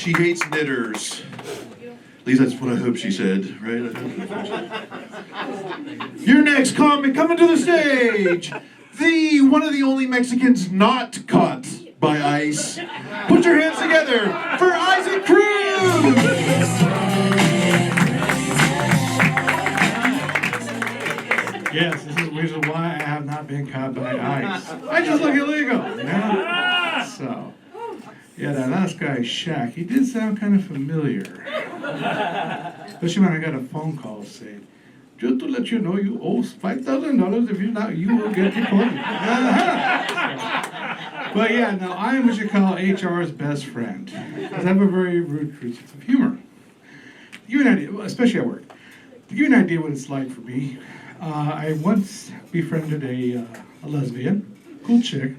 She hates knitters. At least that's what I hope she said, right? Your next comic coming to the stage. The one of the only Mexicans not caught by ICE. Put your hands together for Isaac Cruz! Yes, this is the reason why I have not been caught by ICE. I just look illegal, you know? So, yeah, that last guy, Shaq, he did sound kind of familiar. Especially when I got a phone call saying, just to let you know, you owe $5,000. If you're not, you will get deported. But yeah, no, I am what you call HR's best friend. Because I have a very rude sense of humor. To give you an idea, especially at work, to give you an idea what it's like for me, I once befriended a lesbian, cool chick,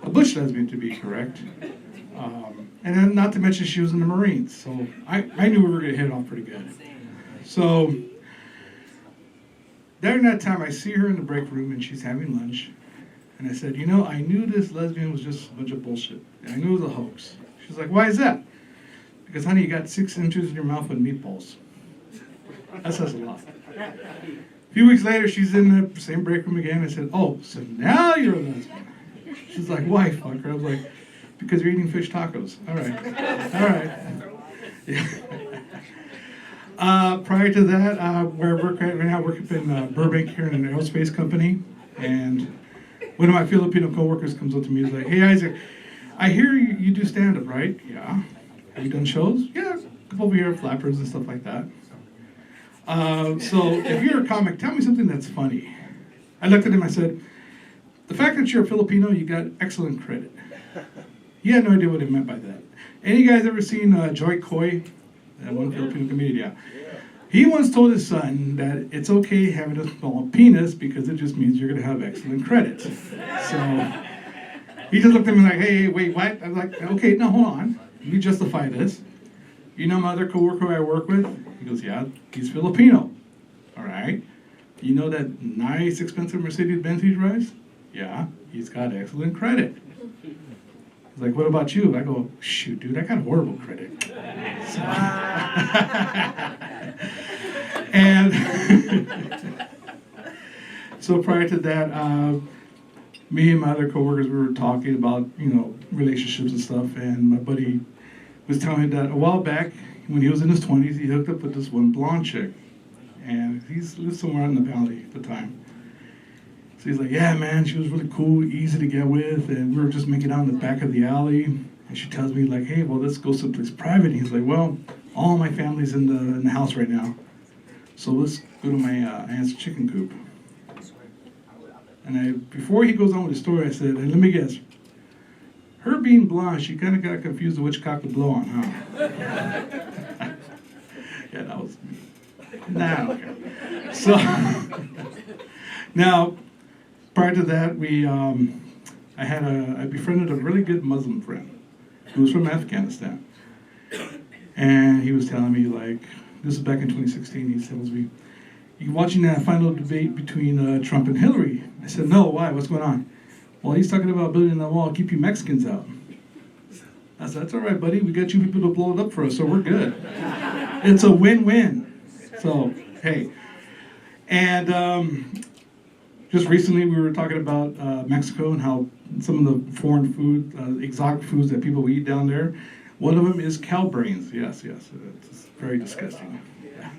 a bush lesbian to be correct. And then not to mention she was in the Marines, so I knew we were going to hit it off pretty good. So during that time, I see her in the break room and she's having lunch. And I said, you know, I knew this lesbian was just a bunch of bullshit. And I knew it was a hoax. She's like, why is that? Because, honey, you got 6 inches in your mouth with meatballs. That says a lot. A few weeks later, she's in the same break room again. I said, oh, so now you're a lesbian. She's like, why, fucker? I was like, because you're eating fish tacos. All right. All right. Yeah. Prior to that, where I work right now, I work up in Burbank here in an aerospace company. And one of my Filipino coworkers comes up to me and is like, hey, Isaac, I hear you do stand-up, right? Yeah. Have you done shows? Yeah. Come over here, flappers and stuff like that. So if you're a comic, tell me something that's funny. I looked at him, I said, the fact that you're a Filipino, you got excellent credit. He had no idea what he meant by that. Any guys ever seen Joy Coy? That one Filipino comedian, yeah. He once told his son that it's okay having a small penis because it just means you're going to have excellent credit. So he just looked at me like, hey, wait, what? I was like, okay, no, hold on. Let me justify this. You know my other coworker I work with? He goes, yeah, he's Filipino. All right. You know that nice, expensive Mercedes-Benz he drives? Yeah, he's got excellent credit. He's like, what about you? I go, shoot, dude, I got horrible credit. So, and so prior to that, me and my other coworkers, we were talking about, you know, relationships and stuff, and my buddy was telling me that a while back, when he was in his 20s, he hooked up with this one blonde chick, and he lived somewhere out in the valley at the time. So he's like, yeah, man, she was really cool, easy to get with, and we were just making out in the back of the alley, and she tells me, like, hey, well, let's go someplace private. And he's like, well, all my family's in the house right now, so let's go to my aunt's chicken coop. And before he goes on with the story, I said, hey, let me guess, her being blonde, she kind of got confused with which cock to blow on, huh? Yeah, that was me. Nah, okay. So, now, prior to that, I befriended a really good Muslim friend who was from Afghanistan. And he was telling me, like, this is back in 2016, he tells me, you watching that final debate between Trump and Hillary? I said, no, why? What's going on? Well, he's talking about building that wall, keep you Mexicans out. I said, that's all right, buddy. We got you people to blow it up for us, so we're good. It's a win-win. So, hey. And just recently we were talking about Mexico and how some of the foreign food, exotic foods that people eat down there, one of them is cow brains. Yes, it's very disgusting. Yeah.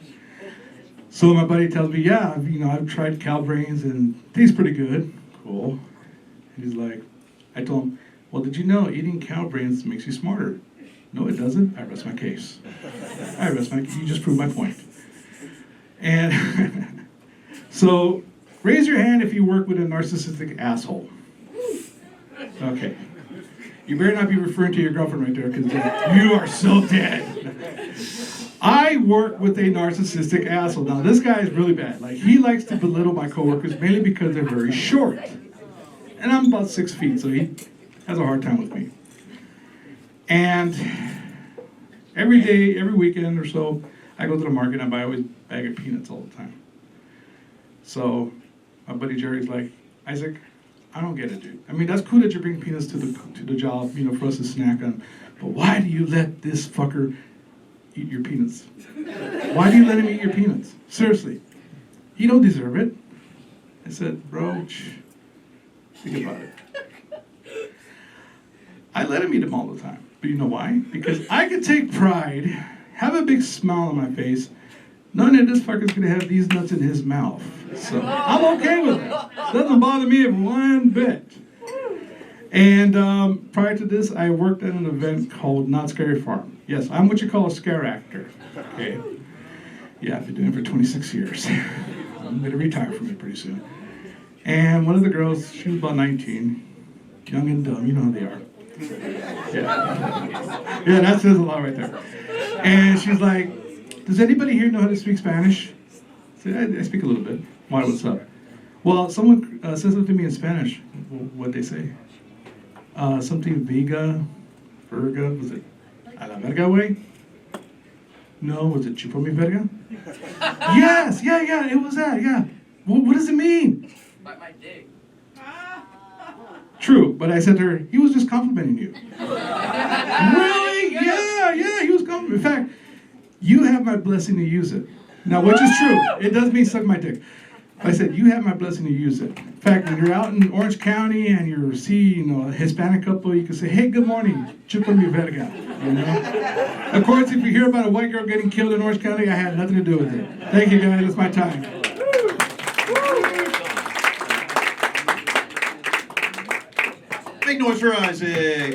So my buddy tells me, yeah, you know, I've tried cow brains and it tastes pretty good. Cool. And he's like, I told him, well, did you know eating cow brains makes you smarter? No, it doesn't. I rest my case. You just proved my point. And so, raise your hand if you work with a narcissistic asshole. Okay. You better not be referring to your girlfriend right there, because you are so dead. I work with a narcissistic asshole. Now, this guy is really bad. Like, he likes to belittle my coworkers, mainly because they're very short. And I'm about 6 feet, so he has a hard time with me. And every day, every weekend or so, I go to the market and I buy always a bag of peanuts all the time. So my buddy Jerry's like, Isaac, I don't get it, dude. I mean, that's cool that you bring peanuts to the job, you know, for us to snack on. But why do you let this fucker eat your peanuts? Why do you let him eat your peanuts? Seriously. He don't deserve it. I said, bro, think about it. I let him eat them all the time. But you know why? Because I could take pride, have a big smile on my face. None of this fucker's gonna have these nuts in his mouth. So I'm okay with it. Doesn't bother me one bit. And prior to this, I worked at an event called Not Scary Farm. Yes, I'm what you call a scare actor. Okay. Yeah, I've been doing it for 26 years. I'm gonna retire from it pretty soon. And one of the girls, she was about 19, young and dumb, you know how they are. Yeah, that says a lot right there. And she's like, does anybody here know how to speak Spanish? I said, I speak a little bit. Why, what's up? Well, someone said something to me in Spanish. What'd they say? Something Vega, Verga, was it a la verga way? No, was it chupo mi verga? Yes, yeah, it was that, yeah. What does it mean? Bite my dick. True, but I said to her, he was just complimenting you. Really? Yeah, he was complimenting. In fact, you have my blessing to use it. Now, which is true. It does mean suck my dick. I said, you have my blessing to use it. In fact, when you're out in Orange County and you're seeing a Hispanic couple, you can say, hey, good morning, chupa mi verga. You know? Of course, if you hear about a white girl getting killed in Orange County, I had nothing to do with it. Thank you, guys. That's my time. Make noise for Isaac.